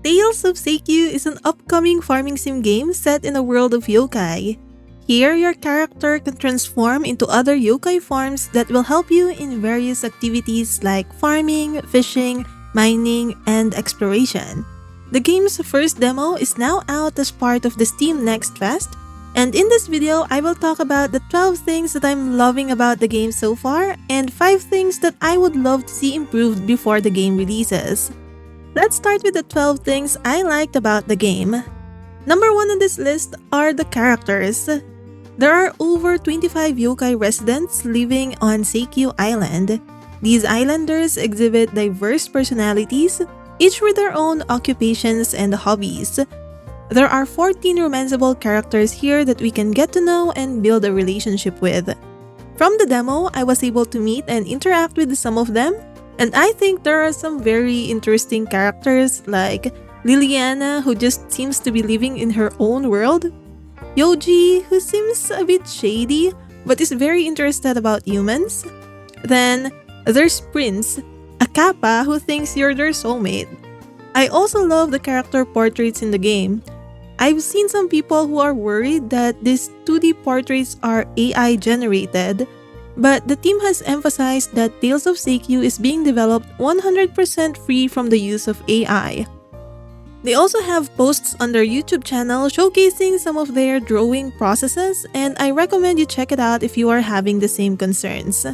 Tales of Seikyu is an upcoming farming sim game set in a world of yokai. Here, your character can transform into other yokai forms that will help you in various activities like farming, fishing, mining, and exploration. The game's first demo is now out as part of the Steam Next Fest, and in this video, I will talk about the 12 things that I'm loving about the game so far and 5 things that I would love to see improved before the game releases. Let's start with the 12 things I liked about the game. Number 1 on this list are the characters. There are over 25 yokai residents living on Seikyu Island. These islanders exhibit diverse personalities, each with their own occupations and hobbies. There are 14 romanceable characters here that we can get to know and build a relationship with. From the demo, I was able to meet and interact with some of them, and I think there are some very interesting characters like Liliana, who just seems to be living in her own world, Yoji, who seems a bit shady but is very interested about humans. Then there's Prince, a kappa who thinks you're their soulmate. I also love the character portraits in the game. I've seen some people who are worried that these 2D portraits are AI generated, but the team has emphasized that Tales of Seikyu is being developed 100% free from the use of AI. They also have posts on their YouTube channel showcasing some of their drawing processes, and I recommend you check it out if you are having the same concerns.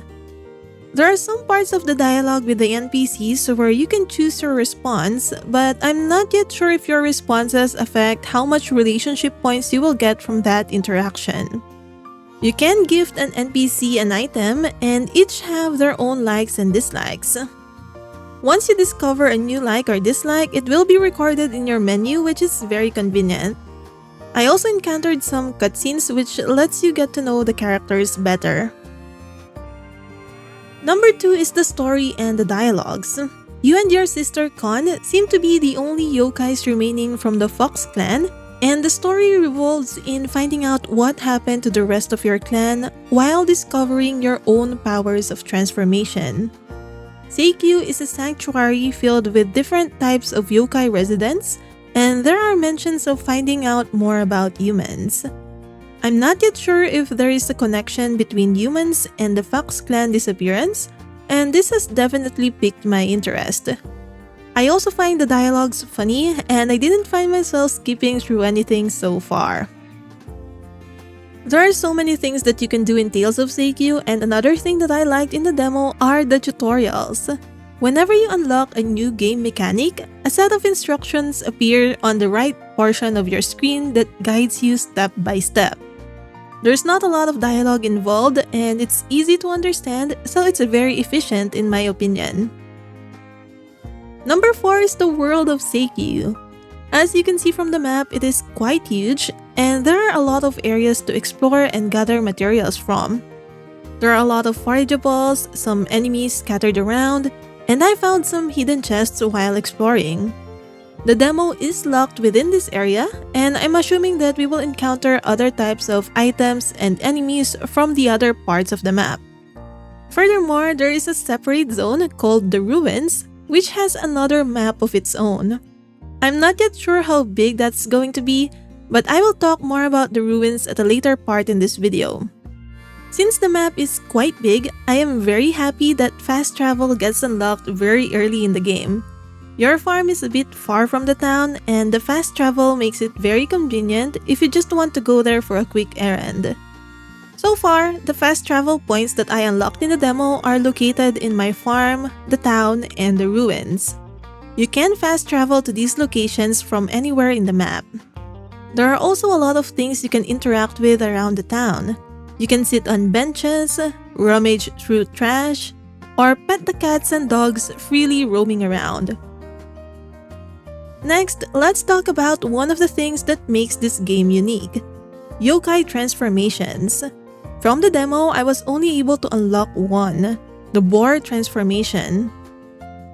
There are some parts of the dialogue with the NPCs where you can choose your response, but I'm not yet sure if your responses affect how much relationship points you will get from that interaction. You can gift an NPC an item, and each have their own likes and dislikes. Once you discover a new like or dislike, it will be recorded in your menu, which is very convenient. I also encountered some cutscenes which lets you get to know the characters better. Number 2 is the story and the dialogues. You and your sister Kon seem to be the only yokais remaining from the Fox clan, and the story revolves in finding out what happened to the rest of your clan while discovering your own powers of transformation. Seikyu is a sanctuary filled with different types of yokai residents, and there are mentions of finding out more about humans. I'm not yet sure if there is a connection between humans and the Fox clan disappearance, and this has definitely piqued my interest. I also find the dialogues funny, and I didn't find myself skipping through anything so far. There are so many things that you can do in Tales of Seikyu, and another thing that I liked in the demo are the tutorials. Whenever you unlock a new game mechanic, a set of instructions appear on the right portion of your screen that guides you step by step. There's not a lot of dialogue involved, and it's easy to understand, so it's very efficient in my opinion. Number 4 is the world of Seikyu. As you can see from the map, it is quite huge, and there are a lot of areas to explore and gather materials from. There are a lot of forageables, some enemies scattered around, and I found some hidden chests while exploring. The demo is locked within this area, and I'm assuming that we will encounter other types of items and enemies from the other parts of the map. Furthermore, there is a separate zone called the Ruins, which has another map of its own. I'm not yet sure how big that's going to be, but I will talk more about the ruins at a later part in this video. Since the map is quite big, I am very happy that fast travel gets unlocked very early in the game. Your farm is a bit far from the town, and the fast travel makes it very convenient if you just want to go there for a quick errand. So far, the fast travel points that I unlocked in the demo are located in my farm, the town, and the ruins. You can fast travel to these locations from anywhere in the map. There are also a lot of things you can interact with around the town. You can sit on benches, rummage through trash, or pet the cats and dogs freely roaming around. Next, let's talk about one of the things that makes this game unique: yokai transformations. From the demo, I was only able to unlock one, the boar transformation.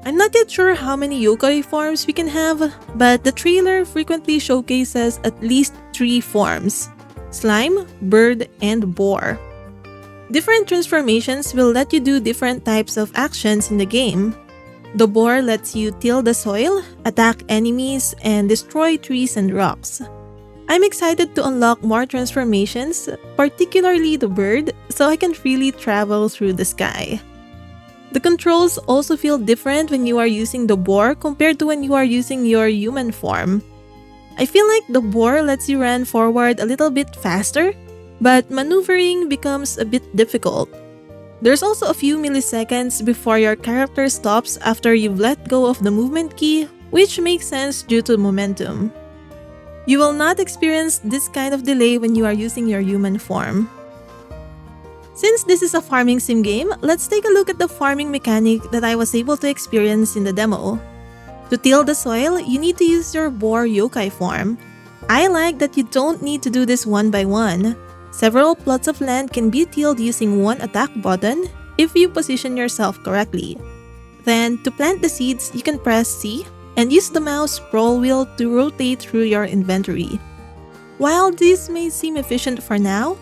I'm not yet sure how many yokai forms we can have, but the trailer frequently showcases at least 3 forms: slime, bird, and boar. Different transformations will let you do different types of actions in the game. The boar lets you till the soil, attack enemies, and destroy trees and rocks. I'm excited to unlock more transformations, particularly the bird, so I can freely travel through the sky. The controls also feel different when you are using the boar compared to when you are using your human form. I feel like the boar lets you run forward a little bit faster, but maneuvering becomes a bit difficult. There's also a few milliseconds before your character stops after you've let go of the movement key, which makes sense due to momentum. You will not experience this kind of delay when you are using your human form. Since this is a farming sim game, let's take a look at the farming mechanic that I was able to experience in the demo. To till the soil, you need to use your boar yokai form. I like that you don't need to do this one by one. Several plots of land can be tilled using one attack button if you position yourself correctly. Then, to plant the seeds, you can press C and use the mouse scroll wheel to rotate through your inventory. While this may seem efficient for now,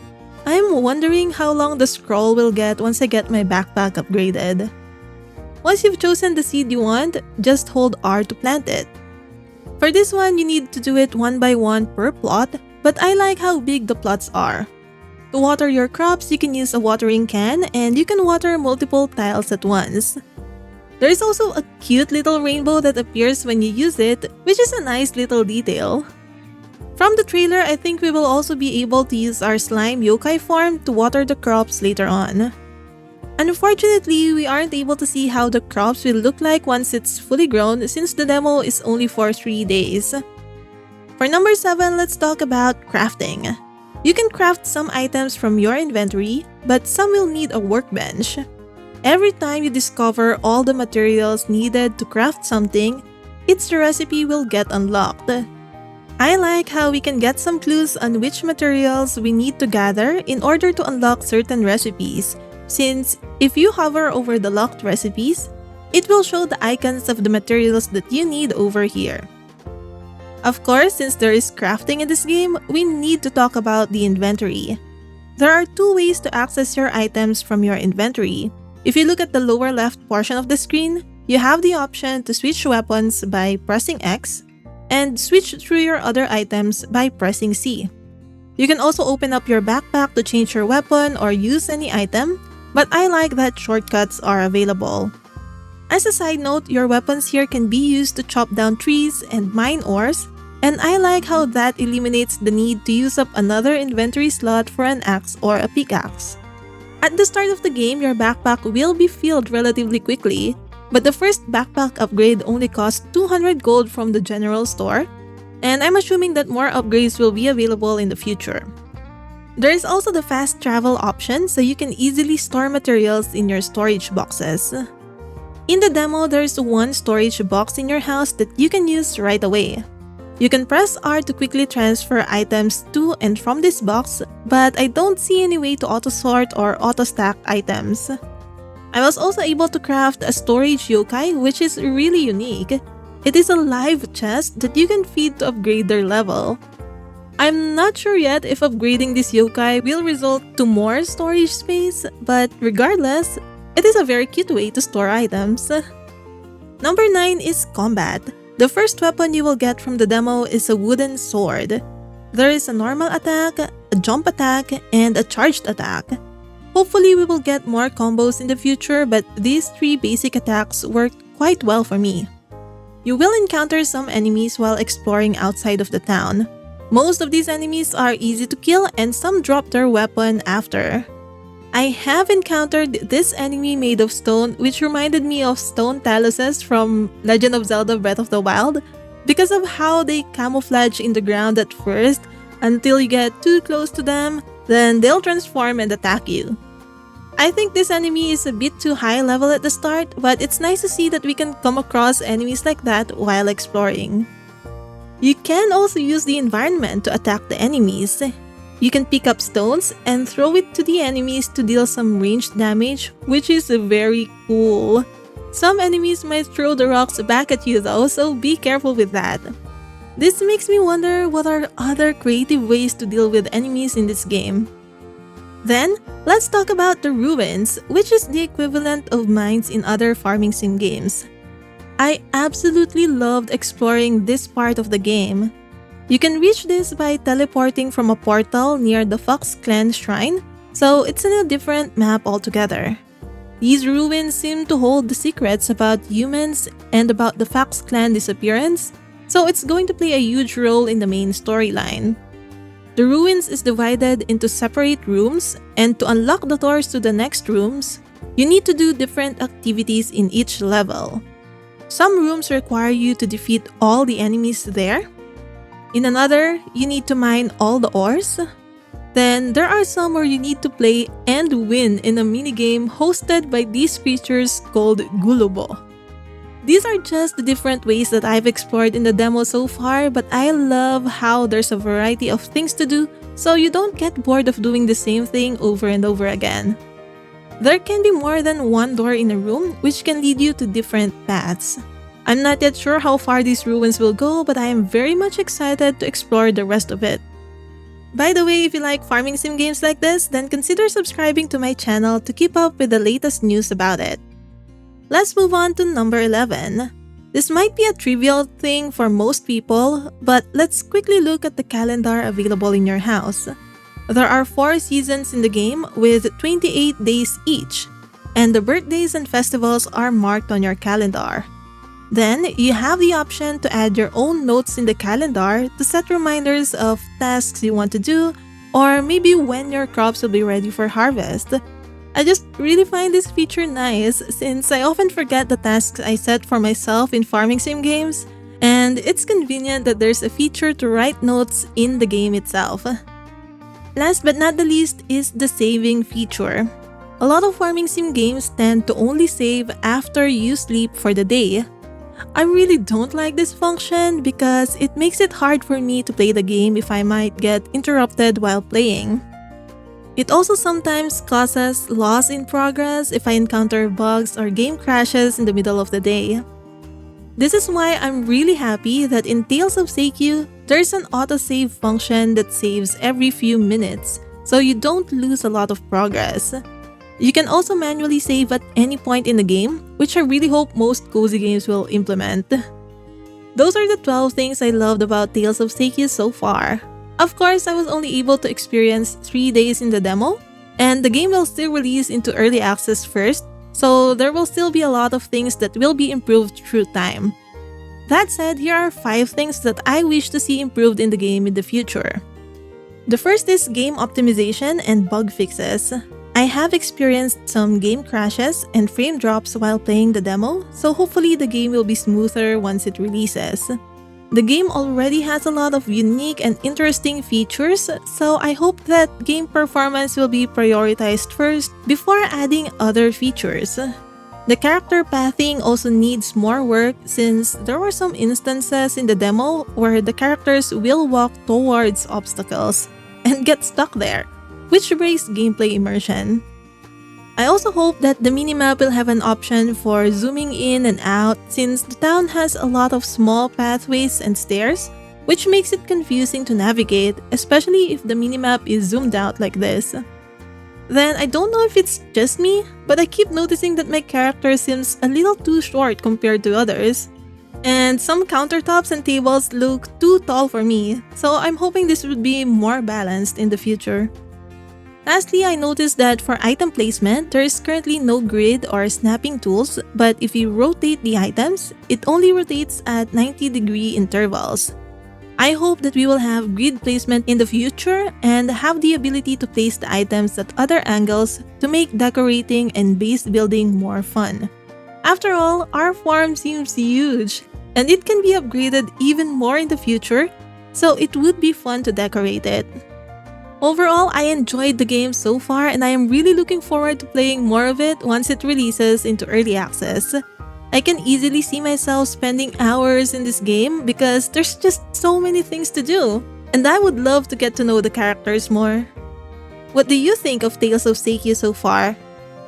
I'm wondering how long the scroll will get once I get my backpack upgraded. Once you've chosen the seed you want, just hold R to plant it. For this one, you need to do it one by one per plot, but I like how big the plots are. To water your crops, you can use a watering can and you can water multiple tiles at once. There is also a cute little rainbow that appears when you use it, which is a nice little detail. From the trailer, I think we will also be able to use our slime yokai form to water the crops later on. Unfortunately, we aren't able to see how the crops will look like once it's fully grown since the demo is only for 3 days. For number 7, let's talk about crafting. You can craft some items from your inventory, but some will need a workbench. Every time you discover all the materials needed to craft something, its recipe will get unlocked. I like how we can get some clues on which materials we need to gather in order to unlock certain recipes, since if you hover over the locked recipes, it will show the icons of the materials that you need over here. Of course, since there is crafting in this game, we need to talk about the inventory. There are 2 ways to access your items from your inventory. If you look at the lower left portion of the screen, you have the option to switch weapons by pressing X, and switch through your other items by pressing C. You can also open up your backpack to change your weapon or use any item, but I like that shortcuts are available. As a side note, your weapons here can be used to chop down trees and mine ores, and I like how that eliminates the need to use up another inventory slot for an axe or a pickaxe. At the start of the game, your backpack will be filled relatively quickly, but the first backpack upgrade only costs 200 gold from the general store, and I'm assuming that more upgrades will be available in the future. There is also the fast travel option, so you can easily store materials in your storage boxes. In the demo, there's one storage box in your house that you can use right away. You can press R to quickly transfer items to and from this box, but I don't see any way to auto-sort or auto-stack items. I was also able to craft a storage yokai, which is really unique. It is a live chest that you can feed to upgrade their level. I'm not sure yet if upgrading this yokai will result to more storage space, but regardless, it is a very cute way to store items. Number 9 is combat. The first weapon you will get from the demo is a wooden sword. There is a normal attack, a jump attack, and a charged attack. Hopefully we will get more combos in the future, but these 3 basic attacks worked quite well for me. You will encounter some enemies while exploring outside of the town. Most of these enemies are easy to kill and some drop their weapon after. I have encountered this enemy made of stone, which reminded me of stone taluses from Legend of Zelda Breath of the Wild because of how they camouflage in the ground at first until you get too close to them, then they'll transform and attack you. I think this enemy is a bit too high level at the start, but it's nice to see that we can come across enemies like that while exploring. You can also use the environment to attack the enemies. You can pick up stones and throw it to the enemies to deal some ranged damage, which is very cool. Some enemies might throw the rocks back at you though, so be careful with that. This makes me wonder what are other creative ways to deal with enemies in this game. Then, let's talk about the ruins, which is the equivalent of mines in other farming sim games. I absolutely loved exploring this part of the game. You can reach this by teleporting from a portal near the Fox Clan shrine, so it's in a different map altogether. These ruins seem to hold the secrets about humans and about the Fox Clan disappearance, so it's going to play a huge role in the main storyline. The ruins is divided into separate rooms, and to unlock the doors to the next rooms, you need to do different activities in each level. Some rooms require you to defeat all the enemies there. In another, you need to mine all the ores. Then there are some where you need to play and win in a minigame hosted by these creatures called Gulubo. These are just the different ways that I've explored in the demo so far, but I love how there's a variety of things to do, so you don't get bored of doing the same thing over and over again. There can be more than one door in a room, which can lead you to different paths. I'm not yet sure how far these ruins will go, but I am very much excited to explore the rest of it. By the way, if you like farming sim games like this, then consider subscribing to my channel to keep up with the latest news about it. Let's move on to number 11. This might be a trivial thing for most people, but let's quickly look at the calendar available in your house. There are 4 seasons in the game with 28 days each, and the birthdays and festivals are marked on your calendar. Then, you have the option to add your own notes in the calendar to set reminders of tasks you want to do, or maybe when your crops will be ready for harvest. I just really find this feature nice since I often forget the tasks I set for myself in farming sim games, and it's convenient that there's a feature to write notes in the game itself. Last but not the least is the saving feature. A lot of farming sim games tend to only save after you sleep for the day. I really don't like this function because it makes it hard for me to play the game if I might get interrupted while playing. It also sometimes causes loss in progress if I encounter bugs or game crashes in the middle of the day. This is why I'm really happy that in Tales of Seikyu, there's an autosave function that saves every few minutes, so you don't lose a lot of progress. You can also manually save at any point in the game, which I really hope most cozy games will implement. Those are the 12 things I loved about Tales of Seikyu so far. Of course, I was only able to experience 3 days in the demo, and the game will still release into early access first, so there will still be a lot of things that will be improved through time. That said, here are 5 things that I wish to see improved in the game in the future. The first is game optimization and bug fixes. I have experienced some game crashes and frame drops while playing the demo, so hopefully the game will be smoother once it releases. The game already has a lot of unique and interesting features, so I hope that game performance will be prioritized first before adding other features. The character pathing also needs more work since there were some instances in the demo where the characters will walk towards obstacles and get stuck there, which breaks gameplay immersion. I also hope that the minimap will have an option for zooming in and out since the town has a lot of small pathways and stairs, which makes it confusing to navigate, especially if the minimap is zoomed out like this. Then I don't know if it's just me, but I keep noticing that my character seems a little too short compared to others. And some countertops and tables look too tall for me, so I'm hoping this would be more balanced in the future. Lastly, I noticed that for item placement, there is currently no grid or snapping tools, but if you rotate the items, it only rotates at 90-degree intervals. I hope that we will have grid placement in the future and have the ability to place the items at other angles to make decorating and base building more fun. After all, our farm seems huge, and it can be upgraded even more in the future, so it would be fun to decorate it. Overall, I enjoyed the game so far and I am really looking forward to playing more of it once it releases into early access. I can easily see myself spending hours in this game because there's just so many things to do, and I would love to get to know the characters more. What do you think of Tales of Seikyu so far?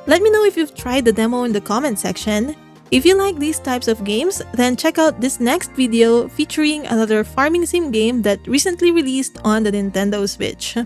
Let me know if you've tried the demo in the comment section. If you like these types of games, then check out this next video featuring another farming sim game that recently released on the Nintendo Switch.